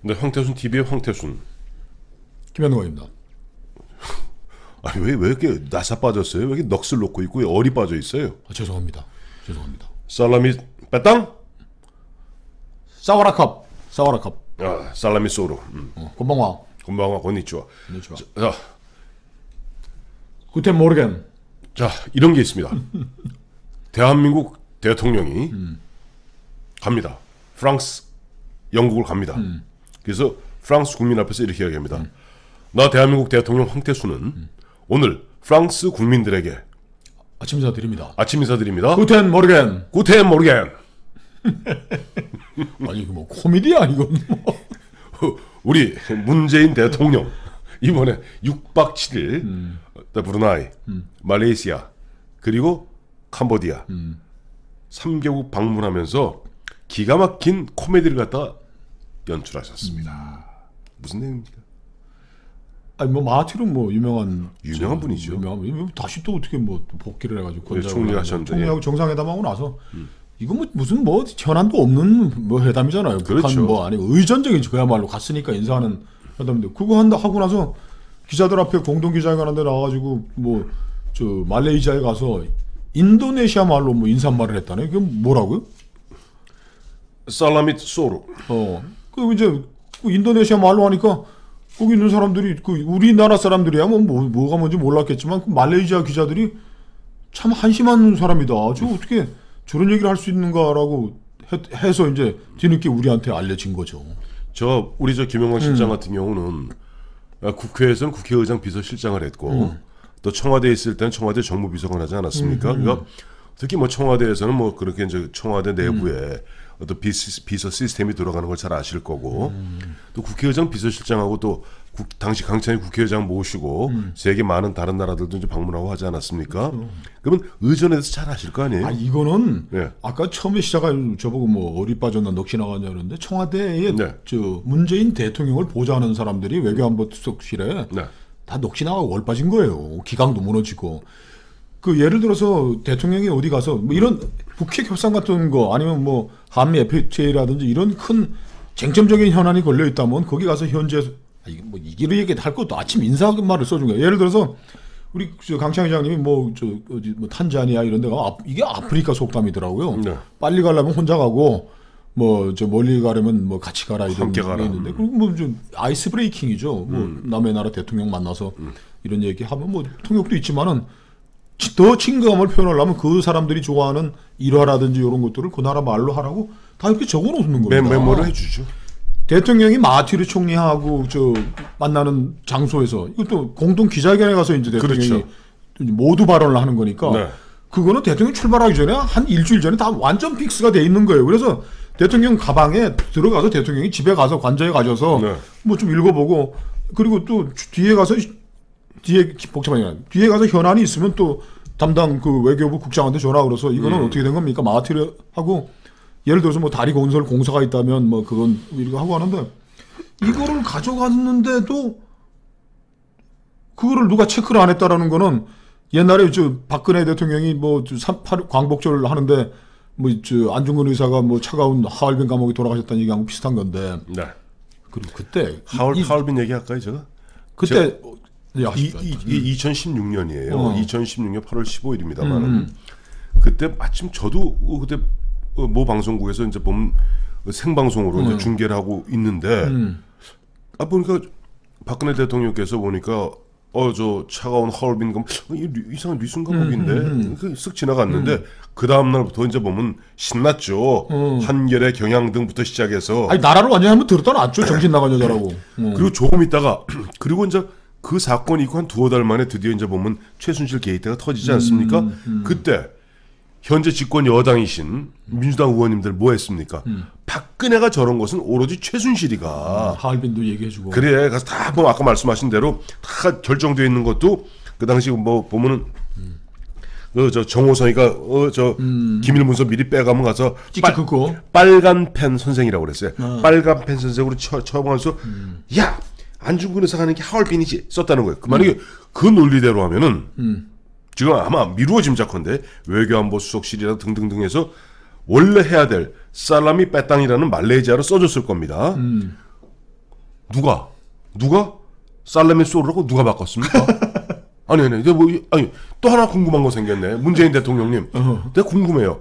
네, 황태순 TV의 황태순. 김현광입니다. 아니 왜 이렇게 나사 빠졌어요? 왜 이렇게 넋을 놓고 있고 얼이 빠져 있어요? 죄송합니다. 살라미 빼땅? 사와라캅. 아, 살라미 소로. 곤방와. 건방와 건니치와. 자, 구텐 모르겐. 자 이런 게 있습니다. 대한민국 대통령이 갑니다. 프랑스, 영국을 갑니다. 그래서 프랑스 국민 앞에서 이렇게 이야기합니다. 나 대한민국 대통령 황태수는 오늘 프랑스 국민들에게 아침 인사드립니다. 아침 인사드립니다. 구텐 모르겐. 구텐 모르겐. 아니 이거 뭐 코미디야 이건 뭐. 우리 문재인 대통령 이번에 6박 7일 브루나이, 말레이시아 그리고 캄보디아 3개국 방문하면서 기가 막힌 코미디를 갖다 연출하셨습니다. 무슨 내용입니까? 아니 뭐 마하티는 뭐 유명한 분이죠. 유명한 다시 또 어떻게 뭐 또 복귀를 해가지고 총리하셨는데 총리하고 정상회담하고 나서 이거 뭐 무슨 뭐 현안도 없는 뭐 회담이잖아요. 그렇죠. 북한 뭐 아니고 의전적인 그야말로 갔으니까 인사하는 회담인데 그거 하고 나서 기자들 앞에 공동 기자회견하는데 나와가지고 뭐 저 말레이시아에 가서 인도네시아 말로 뭐 인사말을 했다네. 그게 뭐라고요? 살라밋 소로. 그 이제 그 인도네시아 말로 하니까 거기 있는 사람들이 그 우리나라 사람들이야 뭐가 뭔지 몰랐겠지만 그 말레이시아 기자들이 참 한심한 사람이다. 저 어떻게 저런 얘기를 할 수 있는가라고 해서 이제 뒤늦게 우리한테 알려진 거죠. 우리 김영광 실장 같은 경우는 국회에서는 국회의장 비서실장을 했고 또 청와대에 있을 때는 청와대 정무비서관 하지 않았습니까? 그러니까 특히 뭐 청와대에서는 뭐 그렇게 이제 청와대 내부에 어떤 비서 시스템이 돌아가는 걸 잘 아실 거고 또 국회의장 비서실장하고 또 당시 강찬희 국회의장 모시고 세계 많은 다른 나라들도 이제 방문하고 하지 않았습니까? 그러면 의전에 대해서 잘 아실 거 아니에요? 아 이거는 네. 아까 처음에 시작한 저보고 뭐 어디 빠졌나 넋이 나갔냐 그러는데 청와대에 네. 저 문재인 대통령을 보좌하는 사람들이 외교안보 수석실에 네. 다 넋이 나가고 얼 빠진 거예요. 기강도 무너지고. 그 예를 들어서 대통령이 어디 가서 뭐 이런 북핵 협상 같은 거 아니면 뭐 한미 FTA라든지 이런 큰 쟁점적인 현안이 걸려 있다면 거기 가서 현재 뭐 이기를 얘기할 것도 아침 인사말을 써준 거예요. 예를 들어서 우리 강창희 장님이 뭐 어디 뭐 탄자니아 이런 데가 이게 아프리카 속담이더라고요. 네. 빨리 가려면 혼자 가고 뭐 멀리 가려면 뭐 같이 가라 이런 게 있는데 그리고 뭐 좀 아이스 브레이킹이죠. 뭐 남의 나라 대통령 만나서 이런 얘기 하면 뭐 통역도 있지만은 더 친근감을 표현하려면 그 사람들이 좋아하는 일화라든지 이런 것들을 그 나라 말로 하라고 다 이렇게 적어놓는 겁니다. 메모를 해주죠. 대통령이 마하티르 총리하고 만나는 장소에서 이것도 공동 기자회견에 가서 이제 대통령이 그렇죠. 모두 발언을 하는 거니까 네. 그거는 대통령 출발하기 전에 한 일주일 전에 다 완전 픽스가 돼 있는 거예요. 그래서 대통령 가방에 들어가서 대통령이 집에 가서 관저에 가셔서 네. 뭐 좀 읽어보고 그리고 또 뒤에 가서 뒤에 가서 현안이 있으면 또 담당 그 외교부 국장한테 전화 걸어서 이거는 어떻게 된 겁니까? 마하티르 하고 예를 들어서 뭐 다리 건설 공사가 있다면 뭐 그건 이렇게 하고 하는데 이거를 가져갔는데도 그거를 누가 체크를 안 했다라는 거는 옛날에 박근혜 대통령이 뭐 광복절 하는데 뭐 안중근 의사가 뭐 차가운 하얼빈 감옥에 돌아가셨다는 얘기하고 비슷한 건데. 네. 그리고 그때 하얼빈 얘기할까요, 제가? 그때 2016년이에요. 2016년 8월 15일입니다만 그때 마침 저도 그때 모 방송국에서 이제 보면 생방송으로 이제 중계를 하고 있는데 보니까 박근혜 대통령께서 보니까 저 차가운 하얼빈 감옥 이상한 리순 감옥인데 쓱 지나갔는데 그 다음 날부터 이제 보면 신났죠. 한겨레 경향등부터 시작해서 아니 나라를 완전히 한번 들었다 놨죠. 정신 나간 여자라고. 그리고 조금 있다가 그리고 이제 그 사건이 있고 한 두어 달 만에 드디어 이제 보면 최순실 게이트가 터지지 않습니까? 그때 현재 집권 여당이신 민주당 의원님들 뭐 했습니까? 박근혜가 저런 것은 오로지 최순실이가 하얼빈도 얘기해주고 그래 가서 다 보면 아까 말씀하신 대로 다 결정되어 있는 것도 그 당시 뭐 보면은 저 정호성이가 기밀 문서 미리 빼가면 가서 빨간 펜 선생이라고 그랬어요. 빨간 펜 선생으로 처방해서 야 안중근 의사가 하는 게 하얼빈이지 썼다는 거예요. 만약에 그 논리대로 하면은 지금 아마 미루어 짐작컨대 외교안보 수석실이나 등등등에서 원래 해야 될 살라미 빼땅이라는 말레이시아로 써줬을 겁니다. 누가 살라미 소르라고 누가 바꿨습니까? 아니 또 하나 궁금한 거 생겼네. 문재인 대통령님, 내가 궁금해요.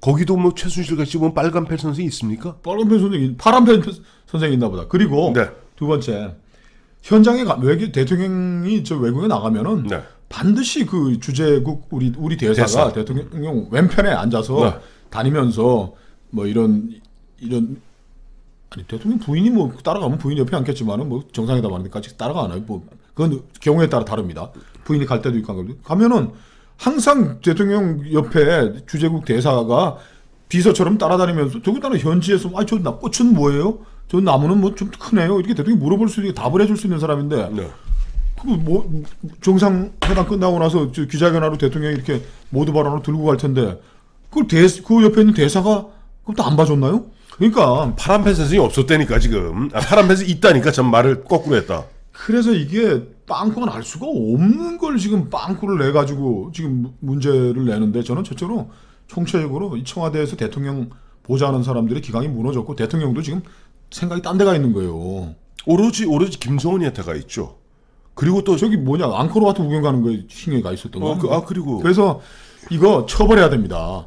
거기도 뭐 최순실 같이 보면 빨간 펜 선생이 있습니까? 빨간 펜 선생이 파란 펜 선생이 있나 보다. 그리고 네. 두 번째, 현장에 대통령이 저 외국에 나가면은 네. 반드시 그 주재국 우리 대사가 대통령 왼편에 앉아서 네. 다니면서 뭐 이런 아니 대통령 부인이 뭐 따라가면 부인이 옆에 앉겠지만은 뭐 정상회담 하는데 같이 따라가나요? 뭐 그건 경우에 따라 다릅니다. 부인이 갈 때도 있고 안 갈 때도 가면은 항상 대통령 옆에 주재국 대사가 비서처럼 따라다니면서 저기다가 현지에서 저 꽃은 뭐예요? 저 나무는 뭐 좀 크네요. 이렇게 대통령이 물어볼 수 있게 답을 해줄 수 있는 사람인데 네. 그 뭐 정상회담 끝나고 나서 기자회견하러 대통령이 이렇게 모두 발언을 들고 갈 텐데 그 옆에 있는 대사가 그것도 안 봐줬나요? 그러니까 파란 펜 선생이 없었다니까 지금. 파란 펜 선생이 있다니까 전 말을 거꾸로 했다. 그래서 이게 빵꾸가 날 수가 없는 걸 지금 빵꾸를 내가지고 지금 문제를 내는데 저는 첫째로 총체적으로 이 청와대에서 대통령 보좌하는 사람들의 기강이 무너졌고 대통령도 지금 생각이 딴 데가 있는 거예요. 오로지 김성은이한테가 있죠. 그리고 또 저기 뭐냐 앙코르와트 구경 가는 거에 흉내가 있었던 거. 그리고 그래서 이거 처벌해야 됩니다.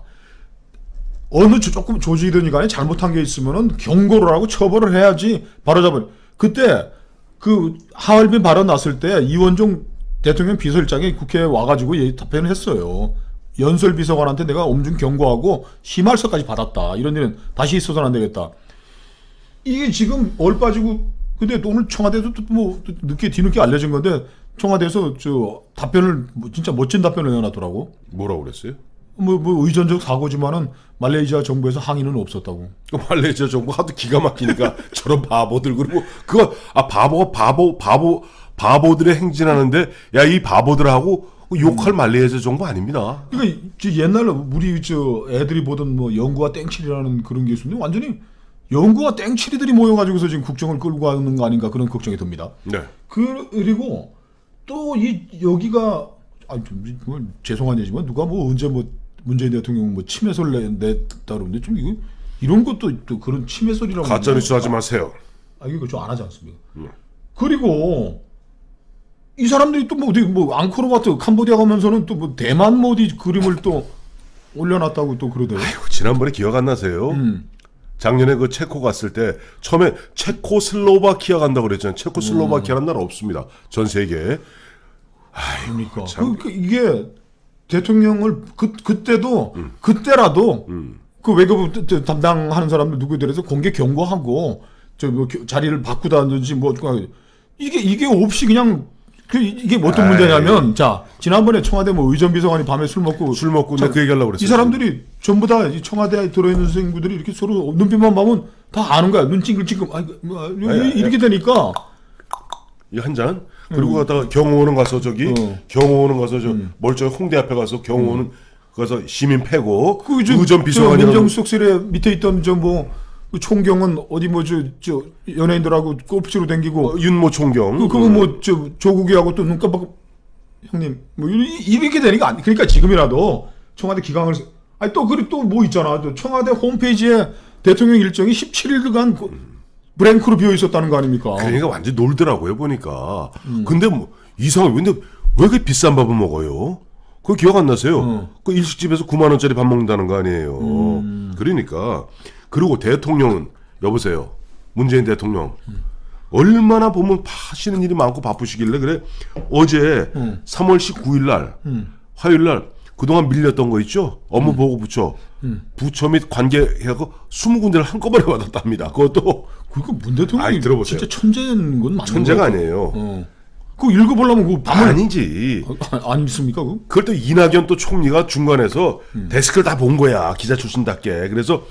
어느 조금 조직이든 간에 잘못한 게 있으면은 경고를 하고 처벌을 해야지 바로잡을. 그때 그 하얼빈 발언 났을 때 이원종 대통령 비서실장이 국회에 와가지고 답변을 했어요. 연설 비서관한테 내가 엄중 경고하고 심할서까지 받았다. 이런 일은 다시 있어서는 안 되겠다. 이게 지금 얼빠지고 근데 오늘 청와대에서 뭐 뒤늦게 알려진 건데 청와대에서 저 답변을 진짜 멋진 답변을 내놨더라고. 뭐라고 그랬어요? 뭐 의전적 사고지만은 말레이시아 정부에서 항의는 없었다고. 말레이시아 정부 하도 기가 막히니까 저런 바보들 그리고 그거 바보들의 행진하는데 야 이 바보들하고 욕할 말레이시아 정부 아닙니다. 그러니까 옛날에 우리 저 애들이 보던 뭐 영구와 땡칠이라는 그런 게 있었는데 완전히 영구와 땡칠이들이 모여가지고서 지금 국정을 끌고 가는 거 아닌가 그런 걱정이 듭니다. 네. 그리고 또 여기가 죄송한 얘기지만 누가 뭐 언제 뭐 문재인 대통령 뭐 침해소리를 냈다 그러는데 좀 이런 것도 또 그런 침해소리라고 가짜뉴스 하지 마세요. 이거 좀 안 하지 않습니까? 그리고 이 사람들이 또 뭐 앙코르와트 캄보디아 가면서는 또 뭐 대만 모디 그림을 또 올려놨다고 또 그러대요. 아이고, 지난번에 기억 안 나세요? 작년에 그 체코 갔을 때 처음에 체코슬로바키아 간다고 그랬잖아요. 체코슬로바키아라는 나라 없습니다. 전 세계에. 그러니까 이게 대통령을 그때라도 그 외교부 담당하는 사람들 누구들에서 공개 경고하고 뭐 자리를 바꾸다든지 뭐 이게 없이 그냥 이게 어떤 문제냐면 자 지난번에 청와대 뭐 의전비서관이 밤에 술 먹고 내가 그 얘기하려고 그랬어요. 이 사람들이 전부 다 청와대에 들어있는 선생님들이 이렇게 서로 눈빛만 보면 다 아는 거야. 눈 찡글찡글 이렇게 되니까 이 한 잔 그리고 갔다가 경호원은 가서 경호원은 가서 저 멀쩡히 홍대 앞에 가서 경호원은 가서 시민 패고 의전비서관이 민정수석실에 밑에 있던 총경은 어디 저 연예인들하고 골프치러 다니고 윤모 총경 그거 뭐 저 조국이하고 또 눈 깜빡 형님 뭐 이렇게 되니까 그러니까 지금이라도 청와대 기강을 그리고 또 뭐 있잖아. 청와대 홈페이지에 대통령 일정이 17일간 브랭크로 비어 있었다는 거 아닙니까? 그러니까 완전 놀더라고요 보니까. 근데 뭐 이상해. 근데 왜 그렇게 비싼 밥을 먹어요? 그거 기억 안 나세요? 그 일식집에서 9만 원짜리 밥 먹는다는 거 아니에요. 그러니까 그리고 대통령은 여보세요. 문재인 대통령 얼마나 보면 하시는 일이 많고 바쁘시길래 그래 어제 3월 19일 날 화요일 날 그동안 밀렸던 거 있죠? 업무보고 부처 및 관계하고 20군데를 한꺼번에 받았답니다. 그것도 그러니까 문 대통령이 들어보세요. 진짜 천재인 건 맞는 천재가 아니에요. 그거 읽어보려면 그거 밤을 아니지. 아닙니까? 그걸 또 이낙연 또 총리가 중간에서 데스크를 다 본 거야. 기자 출신답게. 그래서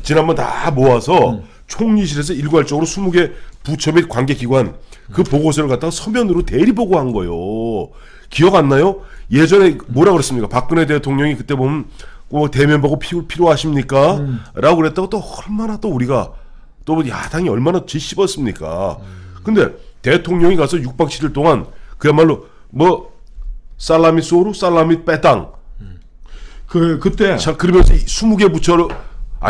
지난번 다 모아서 총리실에서 일괄적으로 20개 부처 및 관계기관 그 보고서를 갖다가 서면으로 대리보고한 거예요. 기억 안 나요? 예전에 뭐라 그랬습니까? 박근혜 대통령이 그때 보면 뭐 대면 보고 필요하십니까? 라고 그랬다고 또 얼마나 또 우리가 또 야당이 얼마나 쥐씹었습니까? 근데 대통령이 가서 6박 7일 동안 그야말로 뭐 살라미 소루, 살라미 빼땅 그때 자 그러면서 20개 부처를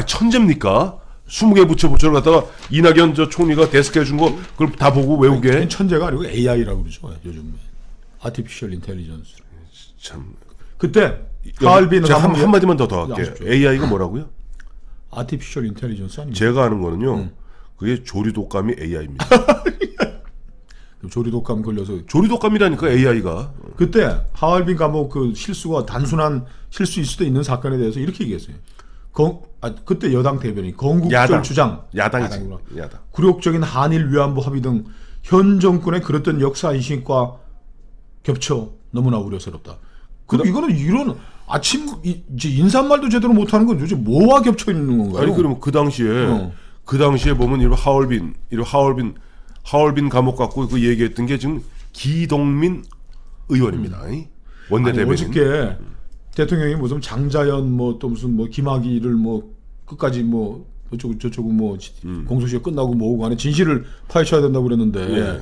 천재입니까? 20개 부처를 갖다가 이낙연 저 총리가 데스크 해준 거 그걸 다 보고 외우게 해? 천재가 아니고 AI라고 그러죠. 요즘 아티피셜 인텔리전스. 참. 그때 하얼빈 제가 한마디만 더 할게. 아시죠? AI가 뭐라고요? 아티피셜 인텔리전스 아닙니까? 제가 아는 거는요. 그게 조리독감이 AI입니다. 조리독감 걸려서 조리독감이라니까 AI가. 그때 하얼빈 감옥 그 실수가 단순한 실수일 수도 있는 사건에 대해서 이렇게 얘기했어요. 그때 여당 대변인 건국절 주장 야당이지. 야당. 굴욕적인 한일 위안부 합의 등 현 정권의 그랬던 역사 인식과 겹쳐 너무나 우려스럽다. 그럼 이거는 이런 이제 인사말도 제대로 못하는 건 도대체 뭐와 겹쳐 있는 건가요? 아니 그러면 그 당시에 보면 이런 하얼빈 감옥 갖고 그 얘기했던 게 지금 기동민 의원입니다. 원내대변인. 어저께 대통령이 무슨 장자연 뭐 또 무슨 뭐 김학의를 뭐 끝까지 뭐 어쩌고 저쩌고 뭐 공소시효 끝나고 뭐고 간에 진실을 파헤쳐야 된다고 그랬는데 예.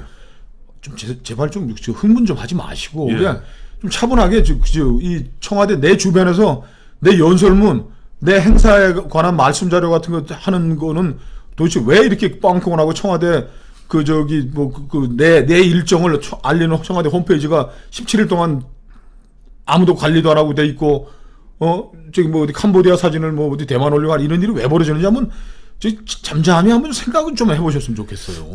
좀 제발 좀 흥분 좀 하지 마시고 예. 그냥 좀 차분하게 이 청와대 내 주변에서 내 연설문 내 행사에 관한 말씀 자료 같은 거 하는 거는 도대체 왜 이렇게 뻥뻥하고 청와대 내 일정을 알리는 청와대 홈페이지가 17일 동안 아무도 관리도 안 하고 돼 있고 저기 뭐 어디 캄보디아 사진을 뭐 어디 대만 올리고 이런 일이 왜 벌어지는지 한번 잠잠히 한번 생각은 좀 해보셨으면 좋겠어요.